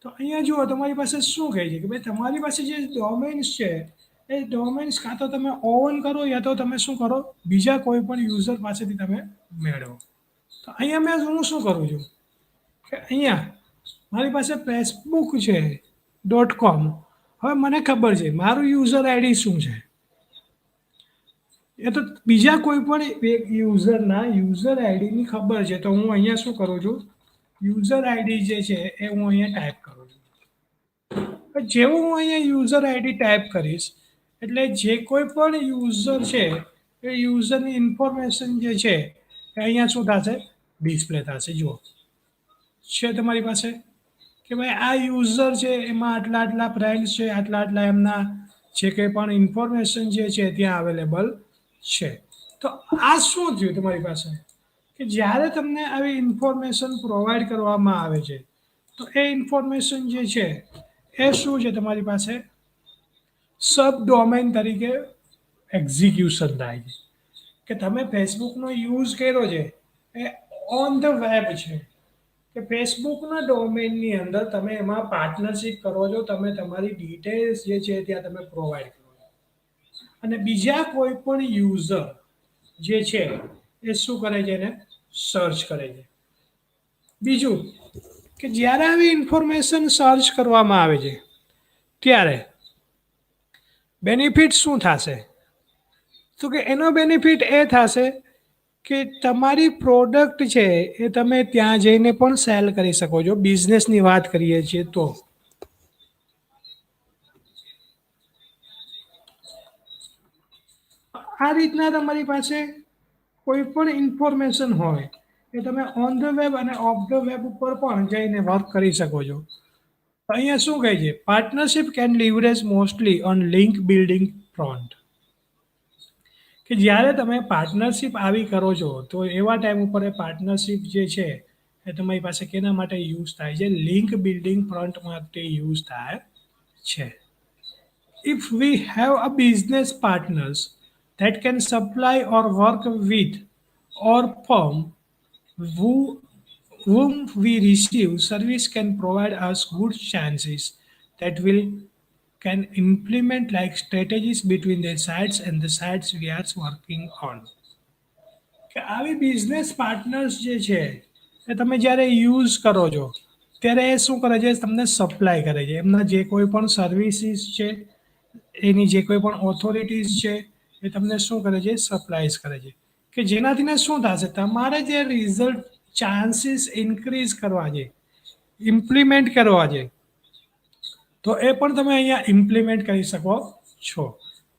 તો અહીંયા જુઓ તમારી પાસે શું કહે છે કે ભાઈ તમારી પાસે જે ડોમેન્સ છે એ ડોમેન્સ કાં તો તમે ઓન કરો યા તો તમે શું કરો? બીજા કોઈ પણ યુઝર પાસેથી તમે મેળવો. તો અહીંયા હું શું કરું છું કે અહીંયા મારી પાસે ફેસબુક છે .com. હવે મને ખબર છે મારું યુઝર આઈડી શું છે. એ તો બીજા કોઈ પણ એક યુઝરના યુઝર આઈડીની ખબર છે, તો હું અહીંયા શું કરું છું? યુઝર આઈડી જે છે એ હું અહીંયા ટાઈપ કરું છું. જેવું હું અહીંયા યુઝર આઈડી ટાઈપ કરીશ એટલે જે કોઈ પણ યુઝર છે એ યુઝરની ઇન્ફોર્મેશન જે છે એ અહીંયા શું થશે? ડિસ્પ્લે થશે. જુઓ છે તમારી પાસે કે ભાઈ આ યુઝર છે એમાં આટલા આટલા ફ્રેન્ડ્સ છે, આટલા આટલા એમના જે કંઈ પણ ઇન્ફોર્મેશન જે છે ત્યાં અવેલેબલ છે. તો આ શું થયું તમારી પાસે કે જ્યારે તમને આવી ઇન્ફોર્મેશન પ્રોવાઈડ કરવામાં આવે છે તો એ ઇન્ફોર્મેશન જે છે એ શું છે તમારી પાસે? સબ ડોમેન તરીકે એક્ઝિક્યુશન થાય છે. કે તમે ફેસબુકનો યુઝ કર્યો છે એ ઓન ધ વેબ છે કે ફેસબુકના ડોમેનની અંદર તમે એમાં પાર્ટનરશિપ કરો છો, તમે તમારી ડિટેલ્સ જે છે ત્યાં તમે પ્રોવાઈડ કરો છો અને બીજા કોઈ પણ યુઝર જે છે એ શું કરે છે? એને સર્ચ કરે છે. બીજું કે જ્યારે આવી ઇન્ફોર્મેશન સર્ચ કરવામાં આવે છે ત્યારે બેનિફિટ શું થશે? તો કે એનો બેનિફિટ એ થશે કે તમારી પ્રોડક્ટ છે એ તમે ત્યાં જઈને પણ સેલ કરી શકો છો. બિઝનેસની વાત કરીએ છીએ તો આ રીતના તમારી પાસે કોઈ પણ ઇન્ફોર્મેશન હોય એ તમે ઓન ધ વેબ અને ઓફ ધ વેબ ઉપર પણ જઈને વર્ક કરી શકો છો. અહીંયા શું કહે છે? Partnership can leverage mostly on link building front. કે જ્યારે તમે પાર્ટનરશિપ આવી કરો છો તો એવા ટાઈમ ઉપર એ પાર્ટનરશિપ જે છે એ તમારી પાસે કેના માટે યુઝ થાય છે? લિંક બિલ્ડિંગ ફ્રન્ટ માટે યુઝ થાય છે. If we have a business partners that can supply or work with or firm who whom we receive service can provide us good chances that will can implement like strategies between the sides and the sides we are working on. કે આવી business partners જે છે એ તમે જ્યારે use કરો છો ત્યારે એ શું કરે છે તમને સપ્લાય કરે છે એમના જે કોઈ પણ સર્વિસીસ છે એની જે કોઈ પણ ઓથોરિટીઝ છે એ તમને શું કરે છે સપ્લાયઝ કરે છે કે જેનાથી ને શું થશે તમારે જે રિઝલ્ટ ચાન્સીસ ઇન્ક્રીઝ કરવા છે ઇમ્પ્લિમેન્ટ કરવા છે તો એ પણ તમે અહીંયા ઇમ્પ્લિમેન્ટ કરી શકો છો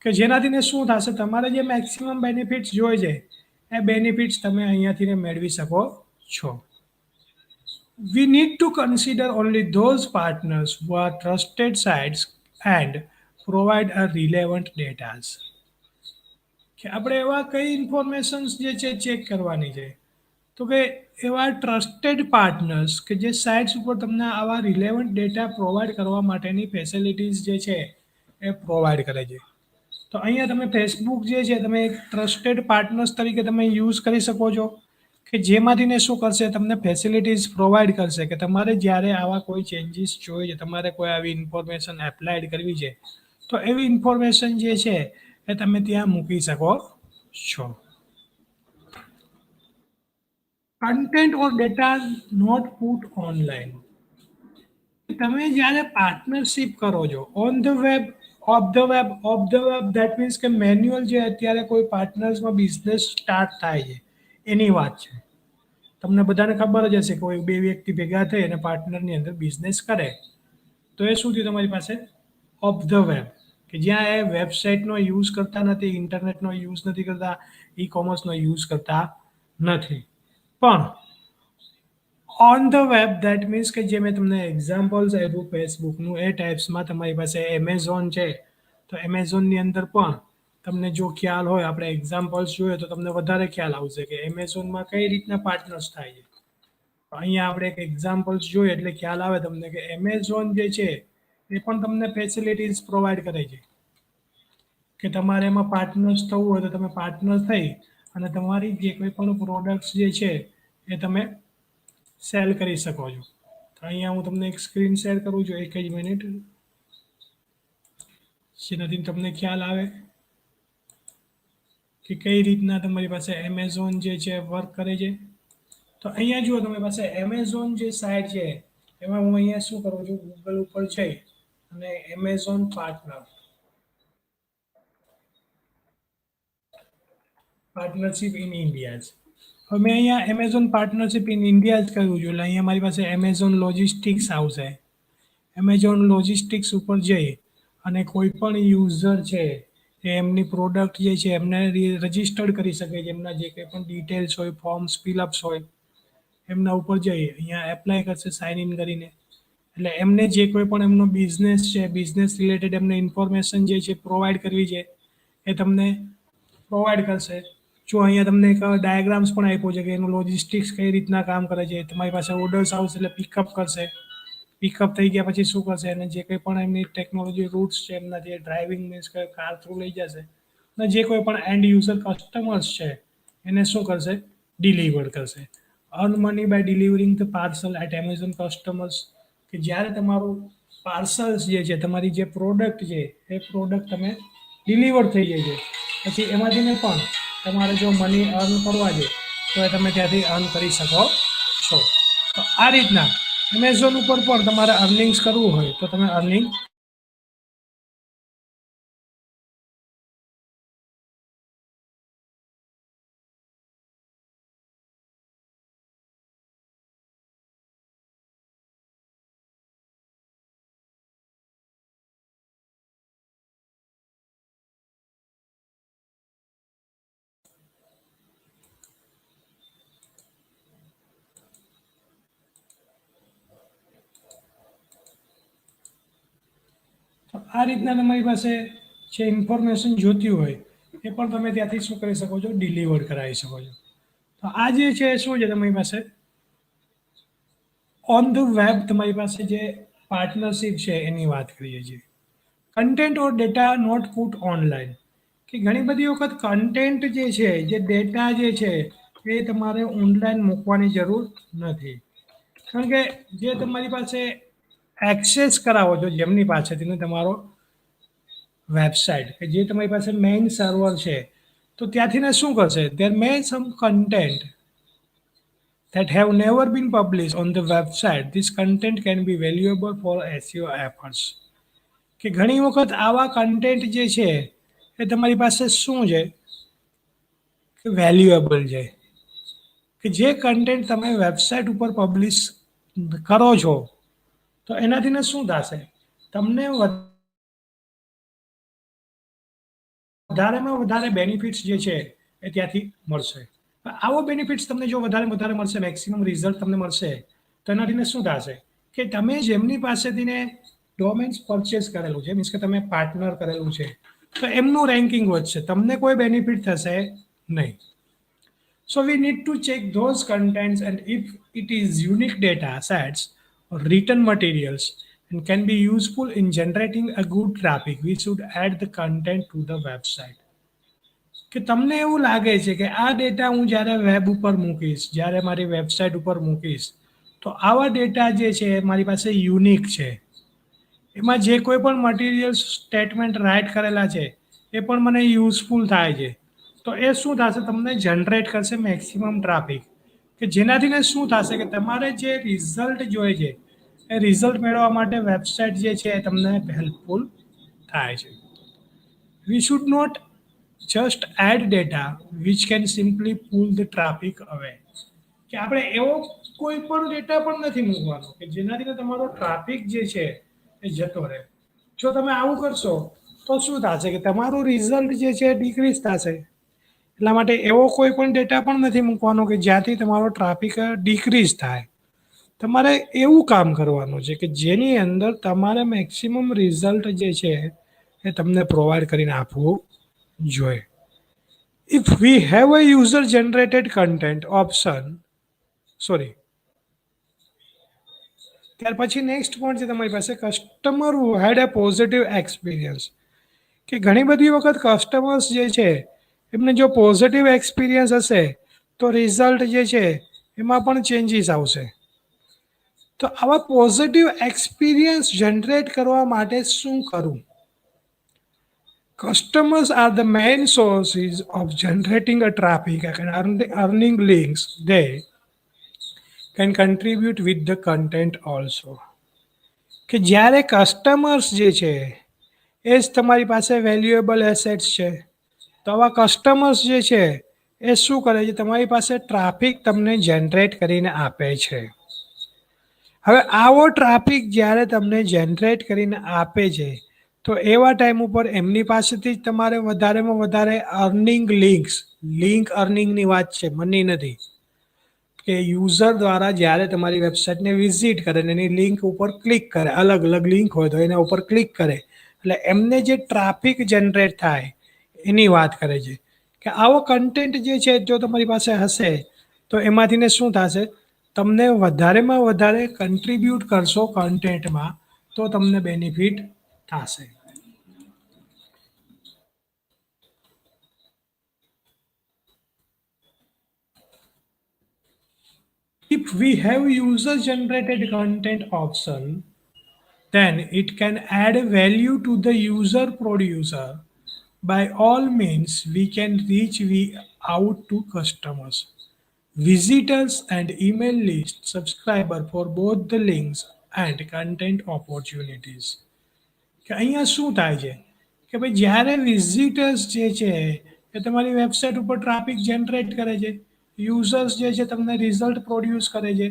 કે જેનાથી ને શું થશે તમારે જે મેક્સિમમ બેનિફિટ્સ જોઈએ છે એ બેનિફિટ્સ તમે અહીંયાથી ને મેળવી શકો છો. We need to consider only those partners who are trusted sites and provide a relevant data. કે આપણે એવા કઈ ઇન્ફોર્મેશન્સ જે છે ચેક કરવાની છે તો કે એવા ટ્રસ્ટેડ પાર્ટનર્સ કે જે સાઇટ્સ ઉપર તમને આવા રિલેવન્ટ ડેટા પ્રોવાઈડ કરવા માટેની ફેસિલિટીઝ જે છે એ પ્રોવાઈડ કરે છે. તો અહીંયા તમે ફેસબુક જે છે તમે એક ટ્રસ્ટેડ પાર્ટનર્સ તરીકે તમે યુઝ કરી શકો છો કે જેમાંથી ને શું કરશે તમને ફેસિલિટીઝ પ્રોવાઈડ કરશે કે તમારે જ્યારે આવા કોઈ ચેન્જીસ જોઈએ છે તમારે કોઈ આવી ઇન્ફોર્મેશન એપ્લાઇડ કરવી છે તો એવી ઇન્ફોર્મેશન જે છે એ તમે ત્યાં મૂકી શકો છો. Content or data not put online તમે જ્યારે પાર્ટનરશિપ કરો છો on the web of the web that means કે મેન્યુઅલ જે અત્યારે કોઈ પાર્ટનર્સમાં બિઝનેસ સ્ટાર્ટ થાય છે એની વાત છે. તમને બધાને ખબર જ હશે કોઈ બે વ્યક્તિ ભેગા થઈ અને પાર્ટનરની અંદર બિઝનેસ કરે તો એ શું થયું તમારી પાસે ઓફ ધ વેબ કે જ્યાં એ વેબસાઇટનો યુઝ કરતા નથી ઇન્ટરનેટનો યુઝ નથી કરતા ઈ કોમર્સનો યુઝ કરતા નથી પણ on the web that means કે જે મેં તમને એક્ઝામ્પલ્સ આપ્યું ફેસબુકનું એ ટાઈપ્સમાં તમારી પાસે એમેઝોન છે તો એમેઝોનની અંદર પણ તમને જો ખ્યાલ હોય આપણે એક્ઝામ્પલ્સ જોઈએ તો તમને વધારે ખ્યાલ આવશે કે એમેઝોનમાં કઈ રીતના પાર્ટનર્સ થાય છે. અહીંયા આપણે એક એક્ઝામ્પલ્સ જોઈએ એટલે ખ્યાલ આવે તમને કે એમેઝોન જે છે એ પણ તમને ફેસિલિટીઝ પ્રોવાઈડ કરે છે કે તમારે એમાં પાર્ટનર્સ થવું હોય તો તમે પાર્ટનર થઈ અને તમારી જે કોઈ પણ પ્રોડક્ટ્સ જે છે એ તમે સેલ કરી શકો છો. તો અહીંયા હું તમને એક સ્ક્રીન શેર કરું છું એક જ મિનિટ જેનાથી તમને ખ્યાલ આવે કે કઈ રીતના તમારી પાસે એમેઝોન જે છે વર્ક કરે છે. તો અહીંયા જુઓ તમારી પાસે એમેઝોન જે સાઇટ છે એમાં હું અહીંયા શું કરું છું ગૂગલ ઉપર જઈ અને એમેઝોન પાર્ટનરશિપ ઇન ઇન્ડિયા હવે મેં અહીંયા એમેઝોન પાર્ટનરશિપ ઇન ઇન્ડિયા જ કહ્યું છું એટલે અહીંયા મારી પાસે એમેઝોન લોજિસ્ટિક્સ આવશે. એમેઝોન લોજિસ્ટિક્સ ઉપર જઈ અને કોઈ પણ યુઝર છે એ એમની પ્રોડક્ટ જે છે એમને રજિસ્ટર્ડ કરી શકે છે એમના જે કંઈ પણ ડિટેલ્સ હોય ફોર્મ્સ ફિલઅપ્સ હોય એમના ઉપર જઈ અહીંયા એપ્લાય કરશે સાઇન ઇન કરીને એટલે એમને જે કોઈ પણ એમનો બિઝનેસ છે બિઝનેસ રિલેટેડ એમને ઇન્ફોર્મેશન જે છે પ્રોવાઈડ કરવી છે એ તમને પ્રોવાઈડ કરશે. જો અહીંયા તમને એક ડાયાગ્રામ્સ પણ આપ્યો છે કે એનું લોજિસ્ટિક્સ કઈ રીતના કામ કરે છે તમારી પાસે ઓર્ડર્સ આવશે એટલે પિકઅપ કરશે પિકઅપ થઈ ગયા પછી શું કરશે અને જે કંઈ પણ એમની ટેકનોલોજી રૂટ્સ છે એમના જે ડ્રાઇવિંગ મીન્સ કે કાર થ્રુ લઈ જશે અને જે કોઈ પણ એન્ડ યુઝર કસ્ટમર્સ છે એને શું કરશે ડિલિવર કરશે. Earn money by delivering the parcel at Amazon customers કે જ્યારે તમારું પાર્સલ્સ જે છે તમારી જે પ્રોડક્ટ છે એ પ્રોડક્ટ તમે ડિલિવર થઈ જાય છે પછી એમાંથીને પણ તમારે જો મની અર્ન કરવા છે તો એ તમે ત્યાંથી અર્ન કરી શકો છો. તો આ રીતના એમેઝોન ઉપર પણ તમારે અર્નિંગ્સ કરવું હોય તો તમે અર્નિંગ તો આ રીતના તમારી પાસે જે ઇન્ફોર્મેશન જોતી હોય એ પણ તમે ત્યાંથી શું કરી શકો છો ડિલિવર કરાવી શકો છો. તો આ જે છે શું છે તમારી પાસે ઓન ધ વેબ તમારી પાસે જે પાર્ટનરશિપ છે એની વાત કરીએ છીએ. Content or data not put online કે ઘણી બધી વખત કન્ટેન્ટ જે છે જે ડેટા જે છે એ તમારે ઓનલાઈન મૂકવાની જરૂર નથી કારણ કે જે તમારી પાસે એક્સેસ કરાવો છો જેમની પાસેથી તમારો વેબસાઇટ કે જે તમારી પાસે મેઇન સર્વર છે તો ત્યાંથી ને શું કરશે દેર મે સમ content that have never been published on the website. This content can be valuable for SEO efforts. કે ઘણી વખત આવા કન્ટેન્ટ જે છે એ તમારી પાસે શું છે કે વેલ્યુએબલ છે કે જે કન્ટેન્ટ તમે વેબસાઇટ ઉપર પબ્લિશ કરો છો તો એનાથી ને શું થશે તમને વધારેમાં વધારે બેનિફિટ્સ જે છે એ ત્યાંથી મળશે આવો બેનિફિટ્સ તમને જો વધારે મળશે મેક્સિમમ રિઝલ્ટ તમને મળશે તો એનાથી શું થશે કે તમે જેમની પાસેથી ને ડોમેન્સ પરચેસ કરેલું છે મીન્સ કે તમે પાર્ટનર કરેલું છે તો એમનું રેન્કિંગ વધશે તમને કોઈ બેનિફિટ થશે નહીં so we need to check those contents and if it is unique data sets or written materials and can be useful in generating a good traffic we should add the content to the website કે તમને એવું લાગે છે કે આ data હું જ્યારે web ઉપર મૂકીશ જ્યારે મારી વેબસાઇટ ઉપર મૂકીશ તો આવા ડેટા જે છે મારી પાસે યુનિક છે એમાં જે કોઈ પણ મટીરિયલ સ્ટેટમેન્ટ રાઇટ કરેલા છે એ પણ મને યુઝફુલ થાય છે તો એ શું થશે તમને જનરેટ કરશે મેક્સિમમ ટ્રાફિક કે જેનાથી ને શું થશે કે તમારે જે રિઝલ્ટ જોઈએ છે એ રિઝલ્ટ મેળવવા માટે વેબસાઇટ જે છે એ તમને હેલ્પફુલ થાય છે we should not just add data which can simply pull the traffic away કે આપણે એવો કોઈ પણ ડેટા પણ નથી મૂકવાનો કે જેનાથી તમારો ટ્રાફિક જે છે એ જતો રહે જો તમે આવું કરશો તો શું થશે કે તમારું રિઝલ્ટ જે છે ડિક્રીઝ થશે એટલા માટે એવો કોઈ પણ ડેટા પણ નથી મૂકવાનો કે જ્યાંથી તમારો ટ્રાફિક ડિક્રીઝ થાય તમારે એવું કામ કરવાનું છે કે જેની અંદર તમારે મેક્સિમમ રિઝલ્ટ જે છે એ તમને પ્રોવાઈડ કરીને આપવું જોઈએ if we have a user generated content option sorry ત્યાર પછી નેક્સ્ટ પોઈન્ટ છે તમારી પાસે કસ્ટમર હુ હેડ એ પોઝિટિવ એક્સપિરિયન્સ કે ઘણી બધી વખત કસ્ટમર્સ જે છે એમને જો પોઝિટિવ એક્સપિરિયન્સ હશે તો રિઝલ્ટ જે છે એમાં પણ ચેન્જીસ આવશે તો આવા પોઝિટિવ એક્સપિરિયન્સ જનરેટ કરવા માટે શું કરવું Customers are the main sources of generating a traffic and earning links. They can contribute with the content also. કે જ્યારે કસ્ટમર્સ જે છે એ જ તમારી પાસે વેલ્યુએબલ એસેટ્સ છે તો આવા કસ્ટમર્સ જે છે એ શું કરે છે તમારી પાસે ટ્રાફિક તમને જનરેટ કરીને આપે છે હવે આવો ટ્રાફિક જ્યારે તમને જનરેટ કરીને આપે છે તો એવા ટાઈમ ઉપર એમની પાસેથી જ તમારે વધારેમાં વધારે લિંક અર્નિંગની વાત છે મની નથી કે યુઝર દ્વારા જ્યારે તમારી વેબસાઇટને વિઝિટ કરે ને એની લિંક ઉપર ક્લિક કરે અલગ અલગ લિંક હોય તો એના ઉપર ક્લિક કરે એટલે એમને જે ટ્રાફિક જનરેટ થાય એની વાત કરે છે કે આવો કન્ટેન્ટ જે છે જો તમારી પાસે હશે તો એમાંથી ને શું થશે તમને વધારેમાં વધારે કન્ટ્રીબ્યુટ કરશો કન્ટેન્ટમાં તો તમને બેનિફિટ થશે If we have user generated content option, then it can add value to the user producer. By all means, we can reach out to customers, visitors, and email list subscriber for both the links and content opportunities. કે અહીંયા શું થાય છે કે ભાઈ જ્યારે visitors જે છે એ તમારી વેબસાઇટ ઉપર ટ્રાફિક જનરેટ કરે છે યુઝર્સ જે છે તમને રિઝલ્ટ પ્રોડ્યુસ કરે છે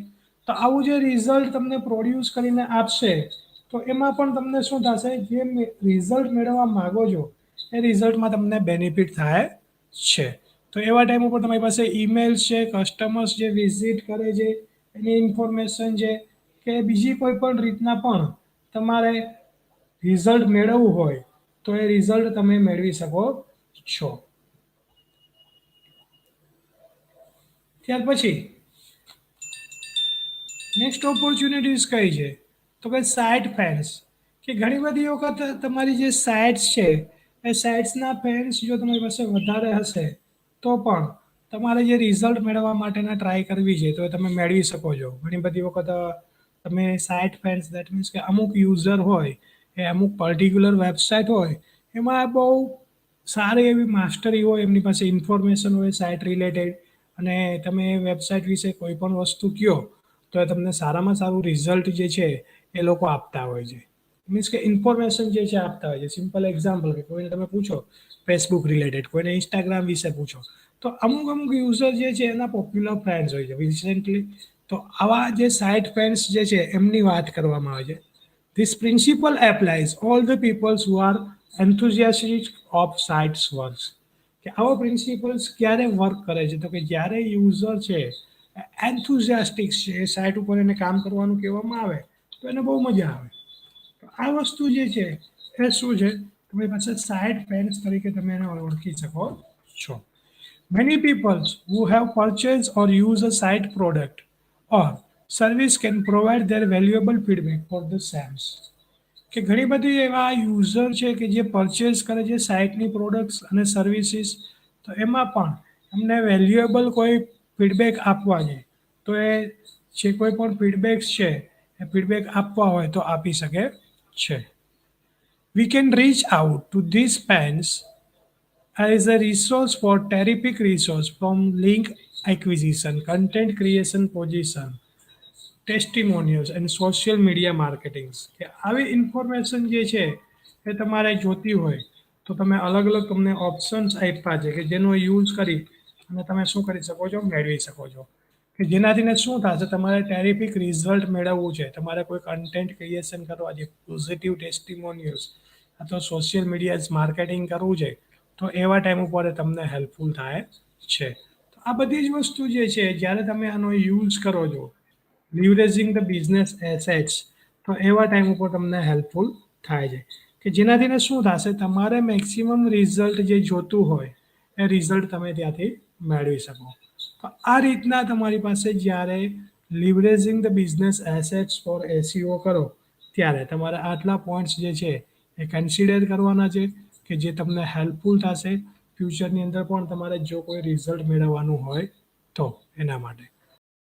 તો આવું જે રિઝલ્ટ તમને પ્રોડ્યુસ કરીને આપશે તો એમાં પણ તમને શું થશે જે રિઝલ્ટ મેળવવા માગો છો એ રિઝલ્ટમાં તમને બેનિફિટ થાય છે તો એવા ટાઈમ ઉપર તમારી પાસે ઈમેલ્સ છે કસ્ટમર્સ જે વિઝિટ કરે છે એની ઇન્ફોર્મેશન છે કે બીજી કોઈ પણ રીતના પણ તમારે રિઝલ્ટ મેળવવું હોય તો એ રિઝલ્ટ તમે મેળવી શકો છો ત્યાર પછી નેક્સ્ટ ઓપોર્ચ્યુનિટીઝ કઈ છે તો કે સાઇટ ફેન્સ કે ઘણી બધી વખત તમારી જે સાઇટ્સ છે એ સાઇટ્સના ફેન્સ જો તમારી પાસે વધારે હશે તો પણ તમારે જે રિઝલ્ટ મેળવવા માટેના ટ્રાય કરવી છે તો એ તમે મેળવી શકો છો. ઘણી બધી વખત તમે સાઇટ ફેન્સ દેટ મીન્સ કે અમુક યુઝર હોય એ અમુક પર્ટિક્યુલર વેબસાઇટ હોય એમાં બહુ સારી એવી માસ્ટરી હોય, એમની પાસે ઇન્ફોર્મેશન હોય સાઇટ રિલેટેડ, અને તમે એ વેબસાઇટ વિશે કોઈ પણ વસ્તુ કહો તો એ તમને સારામાં સારું રિઝલ્ટ જે છે એ લોકો આપતા હોય છે. મીન્સ કે ઇન્ફોર્મેશન જે છે આપતા હોય છે. સિમ્પલ એક્ઝામ્પલ કે કોઈને તમે પૂછો ફેસબુક રિલેટેડ, કોઈને ઇન્સ્ટાગ્રામ વિશે પૂછો, તો અમુક અમુક યુઝર જે છે એના પોપ્યુલર ફ્રેન્ડ્સ હોય છે રિસેન્ટલી. તો આવા જે સાઇટ ફ્રેન્ડ્સ જે છે એમની વાત કરવામાં આવે છે. This principle applies all the peoples who are enthusiastic of sites works. કે આવો પ્રિન્સિપલ્સ ક્યારે વર્ક કરે છે તો કે જ્યારે યુઝર છે એન્થુઝિયાસ્ટિક છે, એ સાઇટ ઉપર એને કામ કરવાનું કહેવામાં આવે તો એને બહુ મજા આવે. તો આ વસ્તુ જે છે એ શું છે, તમારી પાસે સાઇટ ફ્રેન્ડ્સ તરીકે તમે એને ઓળખી શકો છો. Many people who have purchased or use a site product or service can provide their valuable feedback for the same. કે ઘણી બધી એવા યુઝર છે કે જે પરચેસ કરે છે સાઇટની પ્રોડક્ટ્સ અને સર્વિસીસ, તો એમાં પણ એમને વેલ્યુએબલ કોઈ ફીડબેક આપવા છે તો એ જે કોઈ પણ ફીડબેક્સ છે એ ફીડબેક આપવા હોય તો આપી શકે છે. We can reach out to these fans as a resource for terrific resource from link acquisition, content creation position, testimonials and social media marketings. કે આવી ઇન્ફોર્મેશન જે છે એ તમારે જોતી હોય તો તમે અલગ અલગ તમને ઓપ્શન્સ આપ્યા છે કે જેનો યુઝ કરી અને તમે શું કરી શકો છો, મેળવી શકો છો. કે જેનાથીને શું થશે, તમારે ટેરિફિક રિઝલ્ટ મેળવવું છે, તમારે કોઈ કન્ટેન્ટ ક્રિએશન કરવા છે, પોઝિટિવ ટેસ્ટિમોનિયલ્સ અથવા સોશિયલ મીડિયા માર્કેટિંગ કરવું છે, તો એવા ટાઈમ ઉપર તમને હેલ્પફુલ થાય છે. તો આ બધી જ વસ્તુ જે છે જ્યારે તમે આનો યુઝ કરો છો, લિવરેજિંગ ધ બિઝનેસ એસેટ્સ, તો એવા ટાઈમ ઉપર તમને હેલ્પફુલ થાય છે. કે જેનાથીને શું થશે, તમારે મેક્સિમમ રિઝલ્ટ જે જોતું હોય એ રિઝલ્ટ તમે ત્યાંથી મેળવી શકો. તો આ રીતના તમારી પાસે જ્યારે leveraging the business assets for SEO કરો ત્યારે તમારે આટલા પોઈન્ટ્સ જે છે એ કન્સિડર કરવાના છે કે જે તમને હેલ્પફુલ થશે ફ્યુચરની અંદર પણ તમારે જો કોઈ રિઝલ્ટ મેળવવાનું હોય તો એના માટે.